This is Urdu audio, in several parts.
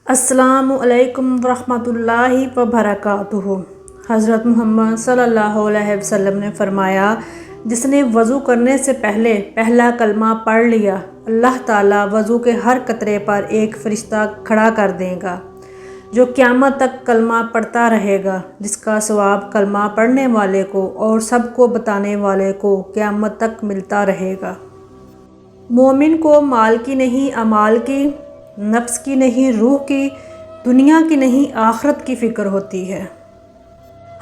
السلام علیکم ورحمۃ اللہ وبرکاتہ۔ حضرت محمد صلی اللہ علیہ وسلم نے فرمایا، جس نے وضو کرنے سے پہلے پہلا کلمہ پڑھ لیا، اللہ تعالیٰ وضو کے ہر قطرے پر ایک فرشتہ کھڑا کر دے گا جو قیامت تک کلمہ پڑھتا رہے گا، جس کا ثواب کلمہ پڑھنے والے کو اور سب کو بتانے والے کو قیامت تک ملتا رہے گا۔ مومن کو مال کی نہیں اعمال کی، نفس کی نہیں روح کی، دنیا کی نہیں آخرت کی فکر ہوتی ہے۔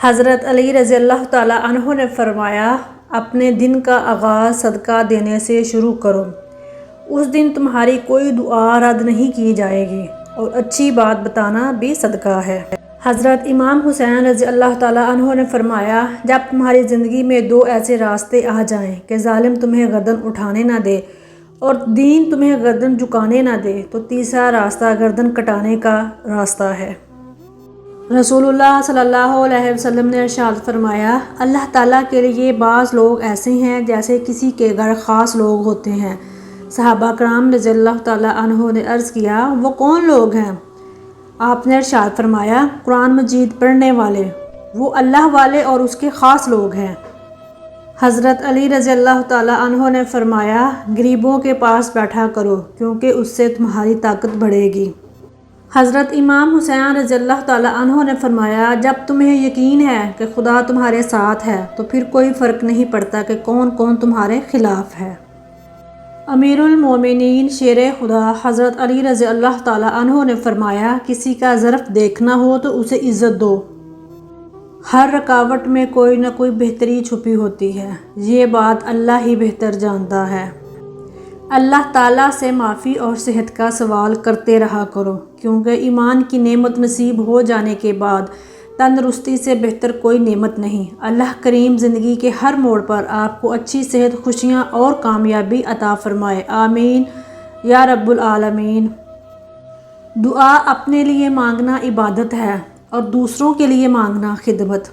حضرت علی رضی اللہ تعالیٰ عنہ نے فرمایا، اپنے دن کا آغاز صدقہ دینے سے شروع کرو، اس دن تمہاری کوئی دعا رد نہیں کی جائے گی، اور اچھی بات بتانا بھی صدقہ ہے۔ حضرت امام حسین رضی اللہ تعالیٰ عنہ نے فرمایا، جب تمہاری زندگی میں دو ایسے راستے آ جائیں کہ ظالم تمہیں گردن اٹھانے نہ دے اور دین تمہیں گردن جھکانے نہ دے، تو تیسرا راستہ گردن کٹانے کا راستہ ہے۔ رسول اللہ صلی اللہ علیہ وسلم نے ارشاد فرمایا، اللہ تعالیٰ کے لیے بعض لوگ ایسے ہیں جیسے کسی کے گھر خاص لوگ ہوتے ہیں۔ صحابہ کرام رضی اللہ تعالیٰ عنہ نے عرض کیا، وہ کون لوگ ہیں؟ آپ نے ارشاد فرمایا، قرآن مجید پڑھنے والے، وہ اللہ والے اور اس کے خاص لوگ ہیں۔ حضرت علی رضی اللہ تعالیٰ عنہ نے فرمایا، غریبوں کے پاس بیٹھا کرو کیونکہ اس سے تمہاری طاقت بڑھے گی۔ حضرت امام حسین رضی اللہ تعالیٰ عنہ نے فرمایا، جب تمہیں یقین ہے کہ خدا تمہارے ساتھ ہے تو پھر کوئی فرق نہیں پڑتا کہ کون کون تمہارے خلاف ہے۔ امیر المومنین شیر خدا حضرت علی رضی اللہ تعالیٰ عنہ نے فرمایا، کسی کا ظرف دیکھنا ہو تو اسے عزت دو، ہر رکاوٹ میں کوئی نہ کوئی بہتری چھپی ہوتی ہے، یہ بات اللہ ہی بہتر جانتا ہے۔ اللہ تعالیٰ سے معافی اور صحت کا سوال کرتے رہا کرو، کیونکہ ایمان کی نعمت نصیب ہو جانے کے بعد تندرستی سے بہتر کوئی نعمت نہیں۔ اللہ کریم زندگی کے ہر موڑ پر آپ کو اچھی صحت، خوشیاں اور کامیابی عطا فرمائے، آمین یا رب العالمین۔ دعا اپنے لیے مانگنا عبادت ہے اور دوسروں کے لیے مانگنا خدمت۔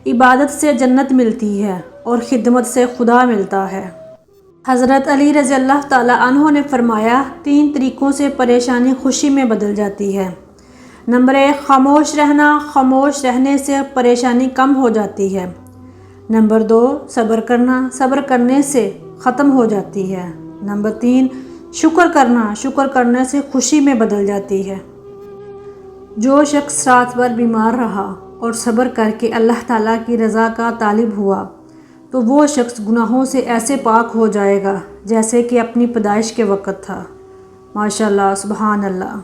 عبادت سے جنت ملتی ہے اور خدمت سے خدا ملتا ہے۔ حضرت علی رضی اللہ تعالیٰ عنہ نے فرمایا، 3 طریقوں سے پریشانی خوشی میں بدل جاتی ہے۔ نمبر 1، خاموش رہنا، خاموش رہنے سے پریشانی کم ہو جاتی ہے۔ نمبر 2، صبر کرنا، صبر کرنے سے ختم ہو جاتی ہے۔ نمبر 3، شکر کرنا، شکر کرنے سے خوشی میں بدل جاتی ہے۔ جو شخص رات بھر بیمار رہا اور صبر کر کے اللہ تعالیٰ کی رضا کا طالب ہوا تو وہ شخص گناہوں سے ایسے پاک ہو جائے گا جیسے کہ اپنی پیدائش کے وقت تھا۔ ماشاءاللہ، سبحان اللہ۔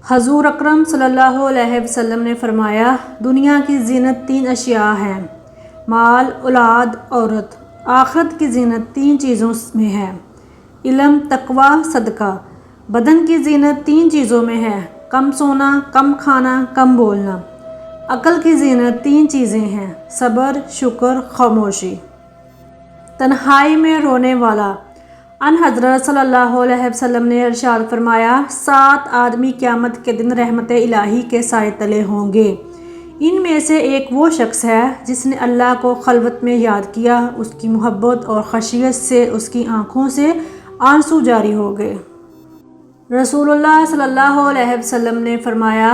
حضور اکرم صلی اللہ علیہ وسلم نے فرمایا، دنیا کی زینت 3 اشیاء ہیں، مال، اولاد، عورت۔ آخرت کی زینت 3 چیزوں میں ہے، علم، تقوی، صدقہ۔ بدن کی زینت 3 چیزوں میں ہے، کم سونا، کم کھانا، کم بولنا۔ عقل کی زینت 3 چیزیں ہیں، صبر، شکر، خاموشی۔ تنہائی میں رونے والا۔ ان حضرت صلی اللہ علیہ وسلم نے ارشاد فرمایا، 7 آدمی قیامت کے دن رحمت الہی کے سائے تلے ہوں گے، ان میں سے ایک وہ شخص ہے جس نے اللہ کو خلوت میں یاد کیا، اس کی محبت اور خشیت سے اس کی آنکھوں سے آنسو جاری ہو گئے۔ رسول اللہ صلی اللہ علیہ وسلم نے فرمایا،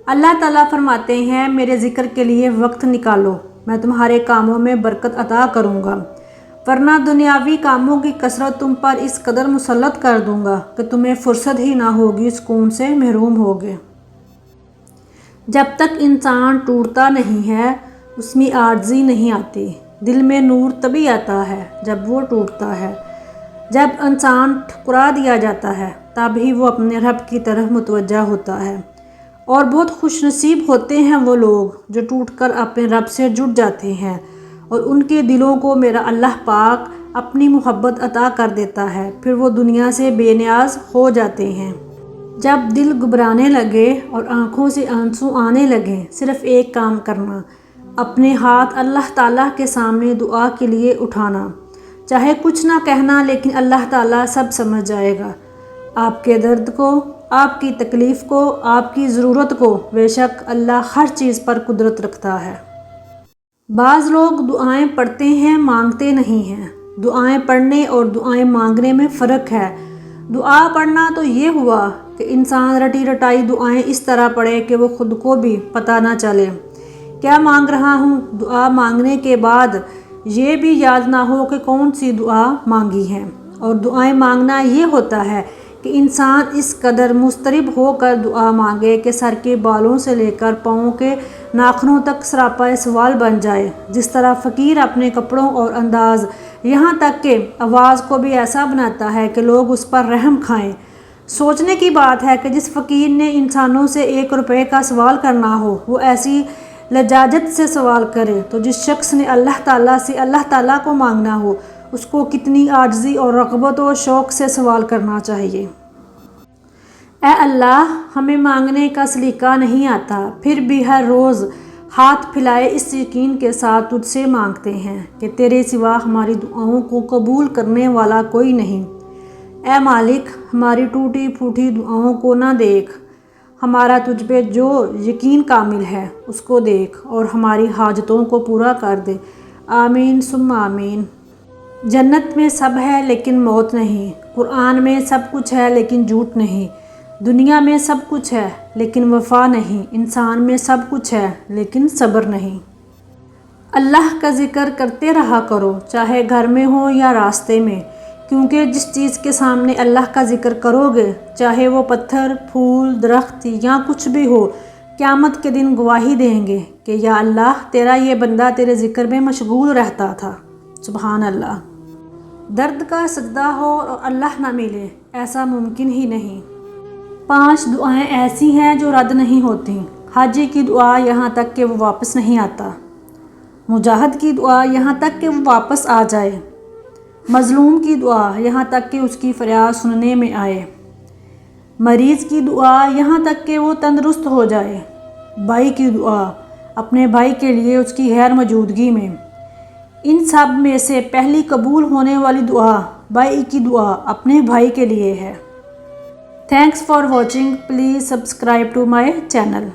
اللہ تعالیٰ فرماتے ہیں، میرے ذکر کے لیے وقت نکالو، میں تمہارے کاموں میں برکت عطا کروں گا، ورنہ دنیاوی کاموں کی کثرت تم پر اس قدر مسلط کر دوں گا کہ تمہیں فرصت ہی نہ ہوگی، سکون سے محروم ہوگے۔ جب تک انسان ٹوٹتا نہیں ہے، اس میں عاجزی نہیں آتی۔ دل میں نور تبھی آتا ہے جب وہ ٹوٹتا ہے۔ جب انسان ٹھکرا دیا جاتا ہے تب ہی وہ اپنے رب کی طرف متوجہ ہوتا ہے، اور بہت خوش نصیب ہوتے ہیں وہ لوگ جو ٹوٹ کر اپنے رب سے جڑ جاتے ہیں اور ان کے دلوں کو میرا اللہ پاک اپنی محبت عطا کر دیتا ہے، پھر وہ دنیا سے بے نیاز ہو جاتے ہیں۔ جب دل گھبرانے لگے اور آنکھوں سے آنسو آنے لگے، صرف ایک کام کرنا، اپنے ہاتھ اللہ تعالیٰ کے سامنے دعا کے لیے اٹھانا، چاہے کچھ نہ کہنا، لیکن اللہ تعالیٰ سب سمجھ جائے گا، آپ کے درد کو، آپ کی تکلیف کو، آپ کی ضرورت کو۔ بے شک اللہ ہر چیز پر قدرت رکھتا ہے۔ بعض لوگ دعائیں پڑھتے ہیں، مانگتے نہیں ہیں۔ دعائیں پڑھنے اور دعائیں مانگنے میں فرق ہے۔ دعا پڑھنا تو یہ ہوا کہ انسان رٹی رٹائی دعائیں اس طرح پڑھے کہ وہ خود کو بھی پتہ نہ چلے۔ کیا مانگ رہا ہوں، دعا مانگنے کے بعد یہ بھی یاد نہ ہو کہ کون سی دعا مانگی ہے۔ اور دعائیں مانگنا یہ ہوتا ہے کہ انسان اس قدر مضطرب ہو کر دعا مانگے کہ سر کے بالوں سے لے کر پاؤں کے ناخنوں تک سراپا سوال بن جائے۔ جس طرح فقیر اپنے کپڑوں اور انداز یہاں تک کہ آواز کو بھی ایسا بناتا ہے کہ لوگ اس پر رحم کھائیں۔ سوچنے کی بات ہے کہ جس فقیر نے انسانوں سے 1 روپے کا سوال کرنا ہو وہ ایسی لجاجت سے سوال کرے، تو جس شخص نے اللہ تعالیٰ سے اللہ تعالیٰ کو مانگنا ہو اس کو کتنی عاجزی اور رغبت و شوق سے سوال کرنا چاہیے۔ اے اللہ، ہمیں مانگنے کا سلیقہ نہیں آتا، پھر بھی ہر روز ہاتھ پھیلائے اس یقین کے ساتھ تجھ سے مانگتے ہیں کہ تیرے سوا ہماری دعاؤں کو قبول کرنے والا کوئی نہیں۔ اے مالک، ہماری ٹوٹی پھوٹی دعاؤں کو نہ دیکھ، ہمارا تجھ پہ جو یقین کامل ہے اس کو دیکھ اور ہماری حاجتوں کو پورا کر دے۔ آمین ثم آمین۔ جنت میں سب ہے لیکن موت نہیں، قرآن میں سب کچھ ہے لیکن جھوٹ نہیں، دنیا میں سب کچھ ہے لیکن وفا نہیں، انسان میں سب کچھ ہے لیکن صبر نہیں۔ اللہ کا ذکر کرتے رہا کرو، چاہے گھر میں ہو یا راستے میں، کیونکہ جس چیز کے سامنے اللہ کا ذکر کرو گے، چاہے وہ پتھر، پھول، درخت یا کچھ بھی ہو، قیامت کے دن گواہی دیں گے کہ یا اللہ، تیرا یہ بندہ تیرے ذکر میں مشغول رہتا تھا۔ سبحان اللہ۔ درد کا سجدہ ہو اور اللہ نہ ملے، ایسا ممکن ہی نہیں۔ 5 دعائیں ایسی ہیں جو رد نہیں ہوتی۔ حاجی کی دعا یہاں تک کہ وہ واپس نہیں آتا، مجاہد کی دعا یہاں تک کہ وہ واپس آ جائے، مظلوم کی دعا یہاں تک کہ اس کی فریاد سننے میں آئے، مریض کی دعا یہاں تک کہ وہ تندرست ہو جائے، بھائی کی دعا اپنے بھائی کے لیے اس کی غیر موجودگی میں۔ ان سب میں سے پہلی قبول ہونے والی دعا بھائی کی دعا اپنے بھائی کے لیے ہے۔ Thanks for watching, please subscribe to my channel.